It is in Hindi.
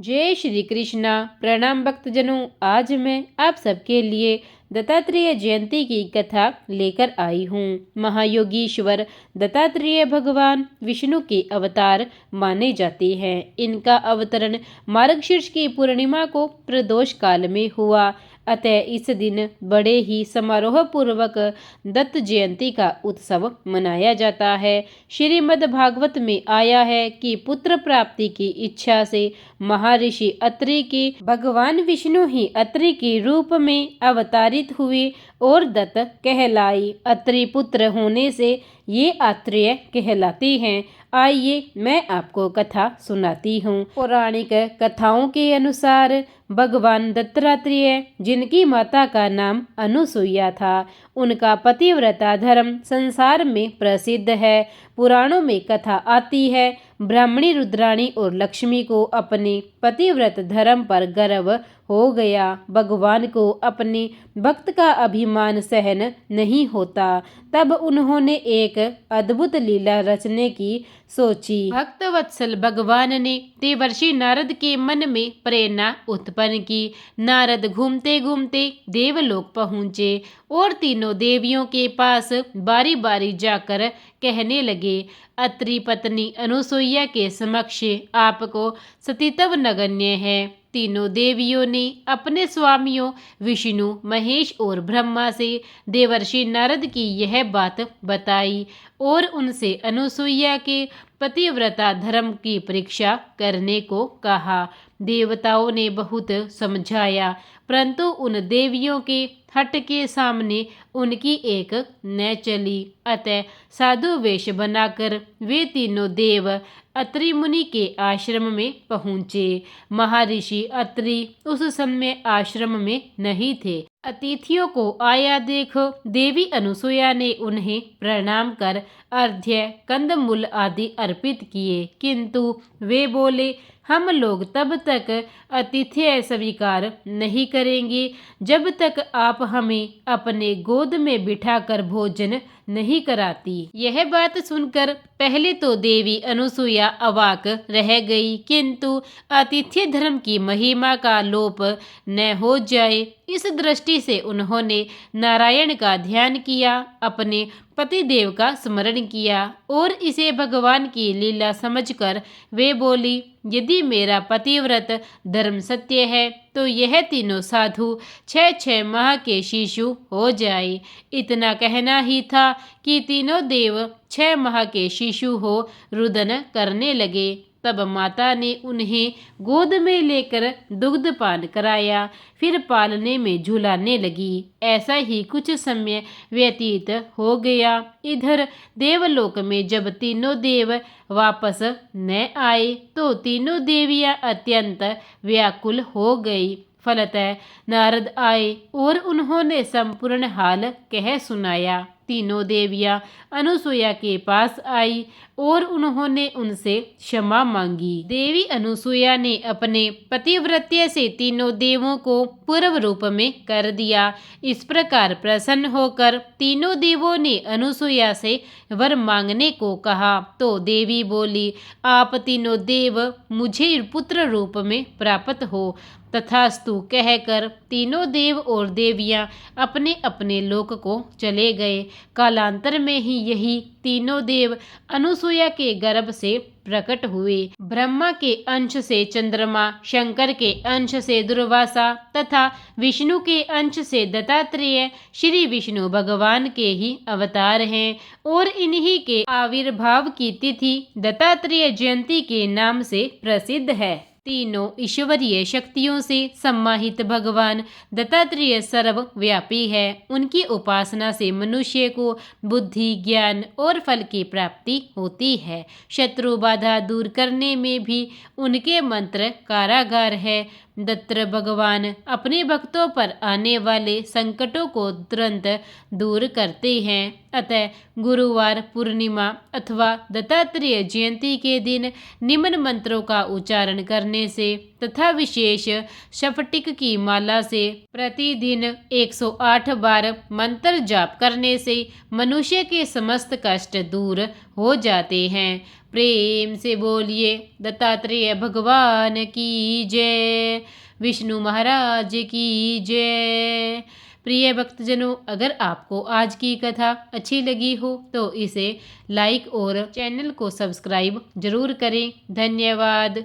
जय श्री कृष्णा। प्रणाम भक्तजनों। आज मैं आप सबके लिए दत्तात्रेय जयंती की कथा लेकर आई हूँ। महायोगीश्वर दत्तात्रेय भगवान विष्णु के अवतार माने जाते हैं। इनका अवतरण मार्गशीर्ष की पूर्णिमा को प्रदोष काल में हुआ, अतः इस दिन बड़े ही समारोह पूर्वक दत्त जयंती का उत्सव मनाया जाता है। श्रीमद् भागवत में आया है कि पुत्र प्राप्ति की इच्छा से महर्षि अत्रि के भगवान विष्णु ही अत्रि के रूप में अवतारित हुए और दत्त कहलाई। अत्रि पुत्र होने से ये आत्रेय कहलाते हैं। आइए मैं आपको कथा सुनाती हूँ। पौराणिक कथाओं के अनुसार भगवान दत्तात्रेय, जिनकी माता का नाम अनुसुईया था, उनका पतिव्रता धर्म संसार में प्रसिद्ध है। पुराणों में कथा आती है, ब्राह्मणी रुद्राणी और लक्ष्मी को अपने पतिव्रत धर्म पर गर्व हो गया। भगवान को अपने भक्त का अभिमान सहन नहीं होता। तब उन्होंने एक अद्भुत लीला रचने की सोची। भक्त वत्सल भगवान ने देवर्षि नारद के मन में प्रेरणा उत्पन्न की। नारद घूमते घूमते देवलोक पहुँचे और तीनों देवियों के पास बारी बारी जाकर कहने लगे, अत्रि पत्नी अनुसुईया के समक्ष आपको सतीत्व नगण्य है। तीनों देवियों ने अपने स्वामियों विष्णु, महेश और ब्रह्मा से देवर्षि नारद की यह बात बताई और उनसे अनुसुईया के पतिव्रता धर्म की परीक्षा करने को कहा। देवताओं ने बहुत समझाया, परंतु उन देवियों के हट के सामने उनकी एक न चली। अतः साधु वेश बनाकर वे तीनों देव अत्रि मुनि के आश्रम में पहुँचे। महर्षि अत्रि उस समय आश्रम में नहीं थे। अतिथियों को आया देख देवी अनुसुईया ने उन्हें प्रणाम कर अर्घ्य, कंदमूल आदि अर्पित किए, किंतु वे बोले, हम लोग तब तक आतिथ्य स्वीकार नहीं करेंगे जब तक आप हमें अपने गोद में बिठाकर भोजन नहीं कराती। यह बात सुनकर पहले तो देवी अनुसुईया अवाक रह गई, किंतु आतिथ्य धर्म की महिमा का लोप न हो जाए इस दृष्टि से उन्होंने नारायण का ध्यान किया, अपने पतिदेव का स्मरण किया और इसे भगवान की लीला समझकर वे बोली, यदि मेरा पतिव्रत धर्म सत्य है तो यह तीनों साधु 6 माह के शिशु हो जाए। इतना कहना ही था कि तीनों देव 6 माह के शिशु हो रुदन करने लगे। तब माता ने उन्हें गोद में लेकर दुग्ध पान कराया, फिर पालने में झुलाने लगी। ऐसा ही कुछ समय व्यतीत हो गया। इधर देवलोक में जब तीनों देव वापस न आए तो तीनों देवियां अत्यंत व्याकुल हो गई। फलतः नारद आए और उन्होंने संपूर्ण हाल कह सुनाया। तीनों देवियां अनुसुईया के पास आई और उन्होंने उनसे क्षमा मांगी। देवी अनुसुईया ने अपने पतिव्रत्य से तीनों देवों को पूर्व रूप में कर दिया। इस प्रकार प्रसन्न होकर तीनों देवों ने अनुसुईया से वर मांगने को कहा तो देवी बोली, आप तीनों देव मुझे पुत्र रूप में प्राप्त हो। तथास्तु कहकर तीनों देव और देवियां अपने अपने लोक को चले गए। कालांतर में ही यही तीनों देव अनुसुईया के गर्भ से प्रकट हुए। ब्रह्मा के अंश से चंद्रमा, शंकर के अंश से दुर्वासा तथा विष्णु के अंश से दत्तात्रेय श्री विष्णु भगवान के ही अवतार हैं और इन्हीं के आविर्भाव की तिथि दत्तात्रेय जयंती के नाम से प्रसिद्ध है। तीनों ईश्वरीय शक्तियों से सम्माहित भगवान दत्तात्रेय सर्वव्यापी है। उनकी उपासना से मनुष्य को बुद्धि, ज्ञान और फल की प्राप्ति होती है। शत्रु बाधा दूर करने में भी उनके मंत्र कारागार है। दत्त भगवान अपने भक्तों पर आने वाले संकटों को तुरंत दूर करते हैं। अतः गुरुवार, पूर्णिमा अथवा दत्तात्रेय जयंती के दिन निम्न मंत्रों का उच्चारण करने से तथा विशेष स्फटिक की माला से प्रतिदिन 108 बार मंत्र जाप करने से मनुष्य के समस्त कष्ट दूर हो जाते हैं। प्रेम से बोलिए दत्तात्रेय भगवान की जय, विष्णु महाराज की जय। प्रिय भक्तजनों, अगर आपको आज की कथा अच्छी लगी हो तो इसे लाइक और चैनल को सब्सक्राइब जरूर करें। धन्यवाद।